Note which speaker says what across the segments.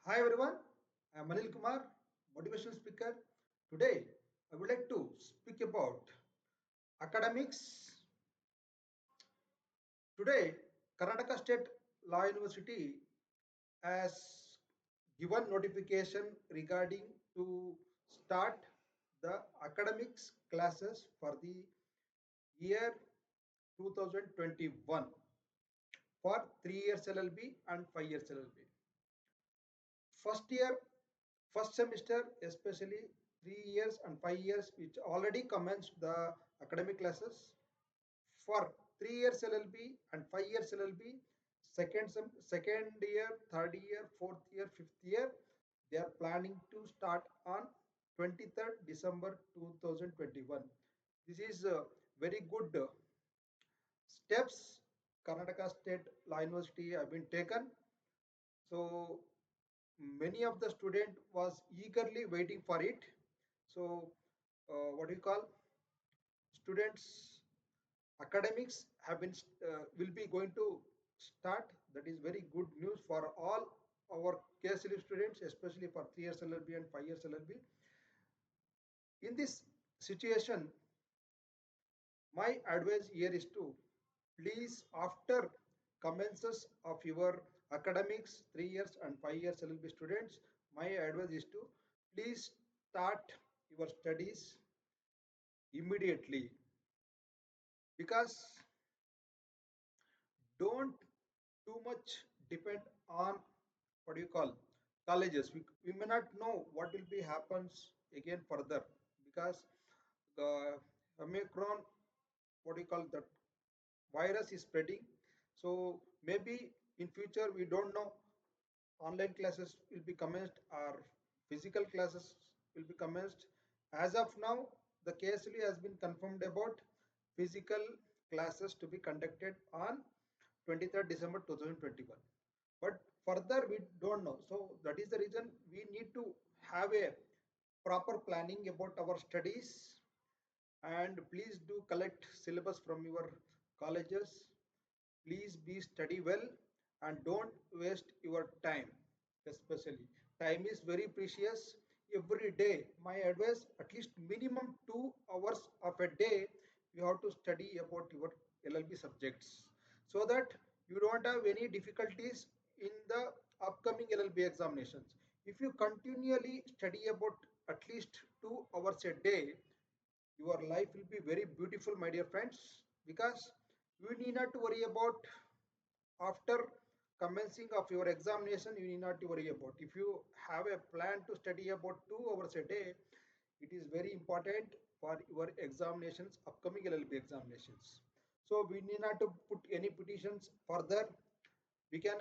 Speaker 1: Hi everyone, I am Anil Kumar, motivational speaker. Today, I would like to speak about academics. Today, Karnataka State Law University has given notification regarding to start the academics classes for the year 2021 for 3 years LLB and 5 years LLB. First year, first semester, especially 3 years and 5 years, which already commenced the academic classes. For 3 years LLB and 5 years LLB, second year, third year, fourth year, fifth year, they are planning to start on 23rd December 2021. This is very good steps Karnataka State Law University have been taken. So many of the student was eagerly waiting for it. So what do you call students academics have been will be going to start. That is very good news for all our KSLU students, especially for 3 years LLB and 5 years LLB. In this situation, my advice here is to please, after commences of your academics, 3 years and 5 years LLB students, my advice is to please start your studies immediately, because don't too much depend on what do you call colleges. We may not know what will be happens again further, because the Omicron, what do you call that, virus is spreading. So maybe in future we don't know online classes will be commenced or physical classes will be commenced. As of now, the KSLE has been confirmed about physical classes to be conducted on 23rd December 2021. But further, we don't know. So that is the reason we need to have a proper planning about our studies, and please do collect syllabus from your colleges. Please be study well and don't waste your time. Especially time is very precious. Every day, my advice, at least minimum 2 hours of a day you have to study about your LLB subjects, so that you don't have any difficulties in the upcoming LLB examinations. If you continually study about at least 2 hours a day, your life will be very beautiful, my dear friends, because you need not to worry about after commencing of your examination. You need not to worry about. If you have a plan to study about 2 hours a day, it is very important for your examinations, upcoming LLB examinations. So we need not to put any petitions further. We can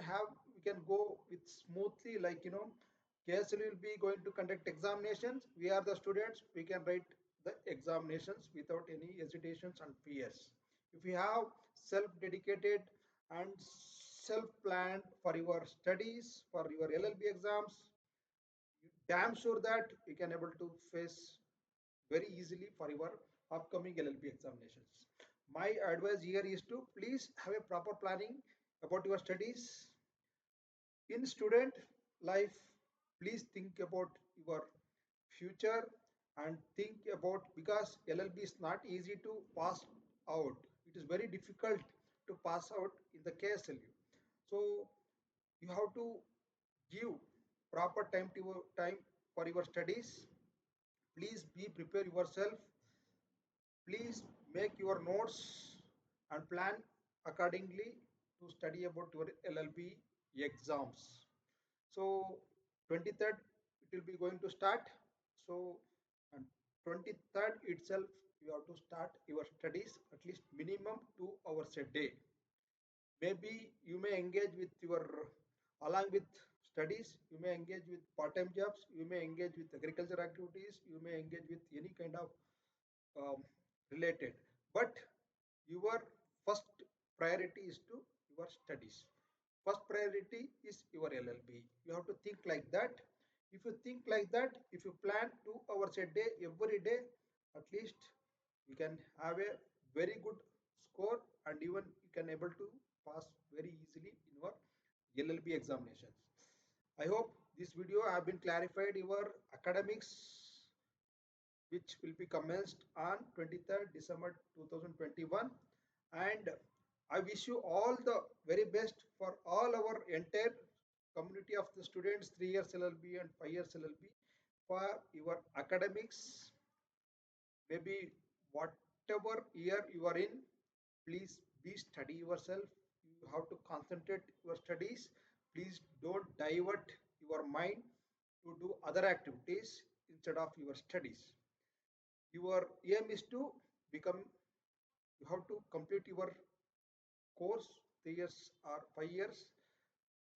Speaker 1: go with smoothly, like KSL will be going to conduct examinations. We are the students, we can write the examinations without any hesitations and fears. If you have self dedicated and self planned for your studies, for your LLB exams, you damn sure that you can able to face very easily for your upcoming LLB examinations. My advice here is to please have a proper planning about your studies. In student life, please think about your future and think about, because LLB is not easy to pass out. It is very difficult to pass out in the KSLU. So you have to give proper time to your time for your studies. Please be prepare yourself. Please make your notes and plan accordingly to study about your LLB exams. So 23rd it will be going to start. So and 23rd itself you have to start your studies at least minimum 2 hours a day. Maybe you may engage with your, along with studies, you may engage with part-time jobs, you may engage with agriculture activities, you may engage with any kind of um, related, but your first priority is to your studies. First priority is your LLB. You have to think like that. If you think like that, if you plan 2 hours a day every day, at least you can have a very good score, and even you can able to pass very easily in your LLB examinations. I hope This video have been clarified your academics which will be commenced on 23rd December 2021, and I wish you all the very best for all our entire community of the students 3 years LLB and 5 years LLB for your academics. Maybe whatever year you are in, please be study yourself. You have to concentrate your studies. Please don't divert your mind to do other activities instead of your studies. Your aim is to become, you have to complete your course 3 years or 5 years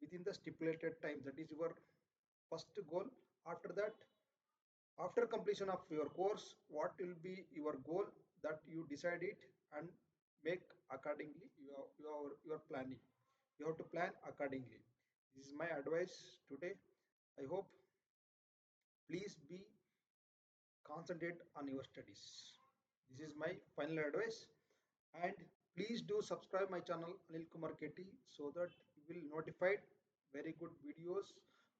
Speaker 1: within the stipulated time. That is your first goal. After that, after completion of your course, what will be your goal, that you decide it and make accordingly. Your planning, you have to plan accordingly. This is my advice today. I hope, please be concentrate on your studies. This is my final advice. And please do subscribe my channel Anil Kumar Ketty, so that you will notified very good videos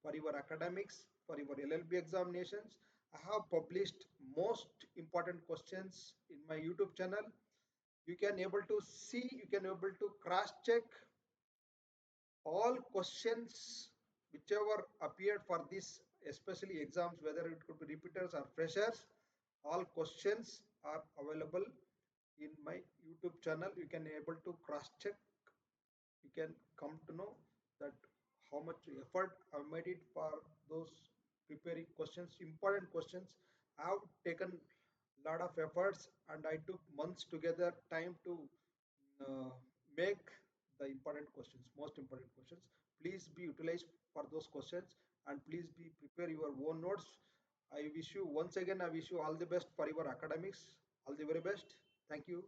Speaker 1: for your academics, for your LLB examinations. I have published most important questions in my YouTube channel. You can able to see, you can able to cross check all questions whichever appeared for this, especially exams, whether it could be repeaters or freshers. All questions are available in my YouTube channel. You can able to cross check. You can come to know that how much effort I made it for those preparing questions, important questions. I have taken lot of efforts and I took months together time to uh, make the important questions, most important questions. Please be utilized for those questions, and please be prepare your own notes. I wish you once again, I wish you all the best for your academics. All the very best. Thank you.